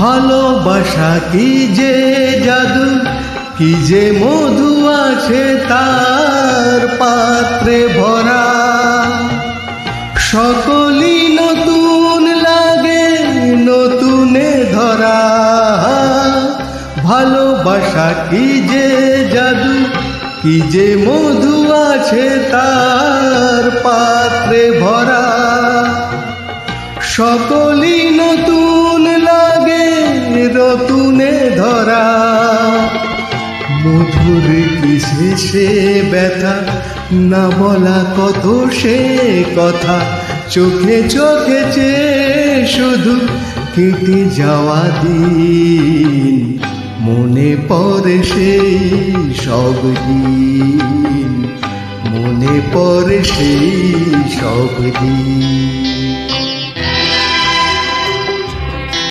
ভালোবাসা কি যে জাদু, কি যে মধু আছে তার পাত্রে ভরা। সকলই নতুন লাগে নতুনে ধরা। ভালোবাসা কি যে জাদু, কি যে মধু আছে তার পাত্রে ভরা। সকলই নতুন লাগে নতুনে ধরা। মধুর কিসে সে ব্যথা, না বলা কত সে কথা। চোখে চোখে চেয়ে শুধু কেটে যাওয়া দিন, মনে পড়ে সেই সব দিন, মনে পড়ে সেই সব দিন।